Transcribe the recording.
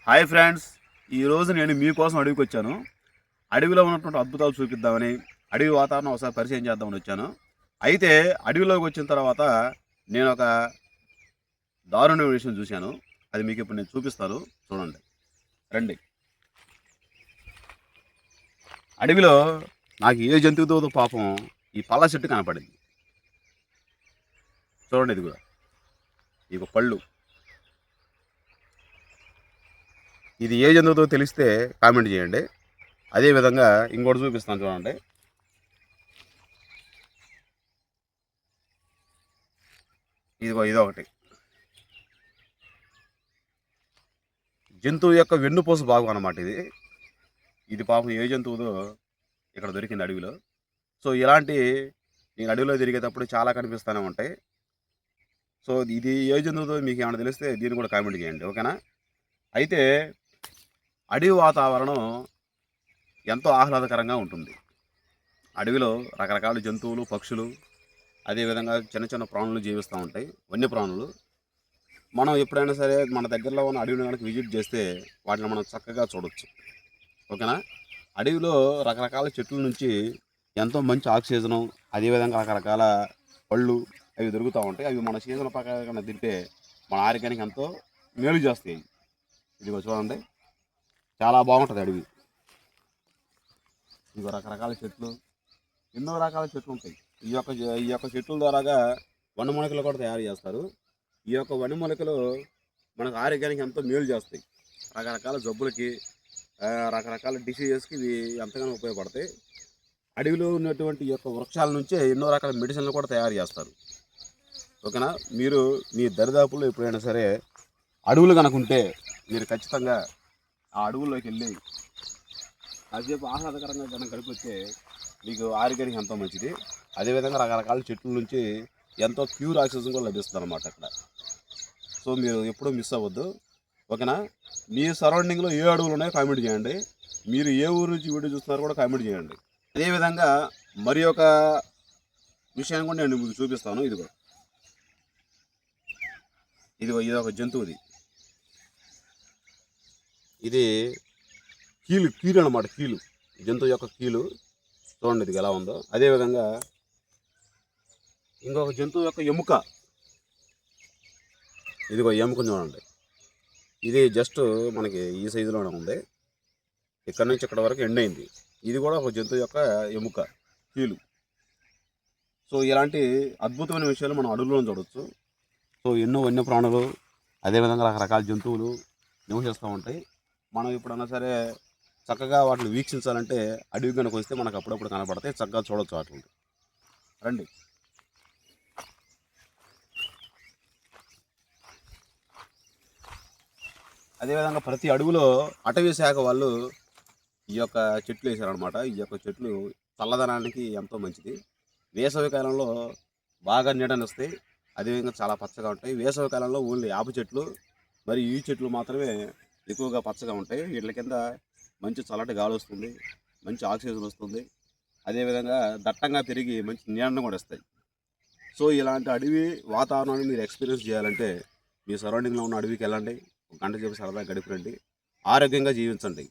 Hi friends, ఈరోజు నేను మీకోసం అడవికి వచ్చాను. అడవిలో ఉన్నటువంటి అద్భుతాలు చూపిద్దామని, అడవి వాతావరణం ఒకసారి పరిచయం చేద్దామని వచ్చాను. అయితే అడవిలోకి వచ్చిన తర్వాత నేను ఒక దారుణమైన విషయం చూశాను. అది మీకు ఇప్పుడు నేను చూపిస్తాను, చూడండి. రండి. అడవిలో నాకు ఏ జంతువుతో పాపం ఈ పళ్ళ చెట్టు కనపడింది. చూడండి, ఇది కూడా ఇక పళ్ళు. ఇది ఏ జంతువుతో తెలిస్తే కామెంట్ చేయండి. అదేవిధంగా ఇంకోటి చూపిస్తాను, చూడండి. ఇదొకటి జంతువు యొక్క వెన్నుపూస భాగం అన్నమాట. ఇది పాపం ఏ జంతువుదో ఇక్కడ దొరికింది అడవిలో. సో ఇలాంటి నేను అడవిలో తిరిగేటప్పుడు చాలా కనిపిస్తూనే ఉంటాయి. సో ఇది ఏ జంతువుతో మీకు ఏమైనా తెలిస్తే దీన్ని కూడా కామెంట్ చేయండి, ఓకేనా? అయితే అడవి వాతావరణం ఎంతో ఆహ్లాదకరంగా ఉంటుంది. అడవిలో రకరకాల జంతువులు, పక్షులు, అదేవిధంగా చిన్న చిన్న ప్రాణులు జీవిస్తూ ఉంటాయి, వన్యప్రాణులు. మనం ఎప్పుడైనా సరే మన దగ్గరలో ఉన్న అడవిని కనుక విజిట్ చేస్తే వాటిని మనం చక్కగా చూడవచ్చు, ఓకేనా? అడవిలో రకరకాల చెట్ల నుంచి ఎంతో మంచి ఆక్సిజను, అదేవిధంగా రకరకాల పళ్ళు అవి దొరుకుతూ ఉంటాయి. అవి మన సీజన్ ప్రకారంగా తింటే మన ఆరోగ్యానికి ఎంతో మేలు చేస్తాయి. ఇదిగో చూడండి, చాలా బాగుంటుంది అడవి. ఇదిగో రకరకాల చెట్లు, ఎన్నో రకాల చెట్లు ఉంటాయి. ఈ యొక్క చెట్ల ద్వారాగా వనమూలికలు కూడా తయారు చేస్తారు. ఈ యొక్క వనమూలికలు మనకు ఆరోగ్యానికి ఎంతో మేలు చేస్తాయి. రకరకాల జబ్బులకి, రకరకాల డిసీజెస్కి ఇవి ఎంతగానో ఉపయోగపడతాయి. అడవిలో ఉన్నటువంటి ఈ యొక్క వృక్షాల నుంచే ఎన్నో రకాల మెడిసిన్లు కూడా తయారు చేస్తారు, ఓకేనా? మీరు మీ దరిదాపుల్లో ఎప్పుడైనా సరే అడవులు కనుక ఉంటే మీరు ఖచ్చితంగా ఆ అడవుల్లోకి వెళ్ళి కాసేపు ఆహ్లాదకరంగా కనుక గడిపితే మీకు ఆరోగ్యానికి ఎంతో మంచిది. అదేవిధంగా రకరకాల చెట్ల నుంచి ఎంతో ప్యూర్ ఆక్సిజన్ కూడా లభిస్తుంది అన్నమాట అక్కడ. సో మీరు ఎప్పుడూ మిస్ అవ్వద్దు, ఓకేనా? మీ సరౌండింగ్లో ఏ అడవులు ఉన్నాయో కామెంట్ చేయండి. మీరు ఏ ఊరు నుంచి వీడియో చూస్తున్నారో కూడా కామెంట్ చేయండి. అదేవిధంగా మరి ఒక విషయాన్ని కూడా నేను మీకు చూపిస్తాను. ఇదిగో ఇది ఒక జంతువుది. ఇది కీలు అనమాట. కీలు, జంతువు యొక్క కీలు చూడండి, ఇది ఎలా ఉందో. అదేవిధంగా ఇంకొక జంతువు యొక్క ఎముక. ఇదిగో ఎముక చూడండి. ఇది జస్ట్ మనకి ఈ సైజులోనే ఉంది, ఇక్కడ నుంచి ఇక్కడ వరకు ఎండ్ అయింది. ఇది కూడా ఒక జంతువు యొక్క ఎముక, కీలు. సో ఇలాంటి అద్భుతమైన విషయాలు మనం అడవుల్లో చూడవచ్చు. సో ఎన్నో వన్యప్రాణులు, అదేవిధంగా రకరకాల జంతువులు నివసిస్తూ ఉంటాయి. మనం ఎప్పుడన్నా సరే చక్కగా వాటిని వీక్షించాలంటే అడవి కనుక వస్తే మనకు అప్పుడప్పుడు కనపడతాయి, చక్కగా చూడవచ్చు వాటిని. రండి. అదేవిధంగా ప్రతి అడవిలో అటవీ శాఖ వాళ్ళు ఈ యొక్క చెట్లు వేశారనమాట. ఈ యొక్క చెట్లు చల్లదనానికి ఎంతో మంచిది. వేసవి కాలంలో బాగా నీడనిస్తాయి, అదేవిధంగా చాలా పచ్చగా ఉంటాయి. వేసవి కాలంలో ఓన్లీ యాప చెట్లు మరి ఈ చెట్లు మాత్రమే ఎక్కువగా పచ్చగా ఉంటాయి. వీటి కింద మంచి చల్లటి గాలి వస్తుంది, మంచి ఆక్సిజన్ వస్తుంది, అదేవిధంగా దట్టంగా పెరిగి మంచి నీడను కూడా ఇస్తాయి. సో ఇలాంటి అడవి వాతావరణాన్ని మీరు ఎక్స్పీరియన్స్ చేయాలంటే మీ సరౌండింగ్లో ఉన్న అడవికి వెళ్ళండి, ఒక గంట సేపు సరదాగా గడిపిరండి, ఆరోగ్యంగా జీవించండి.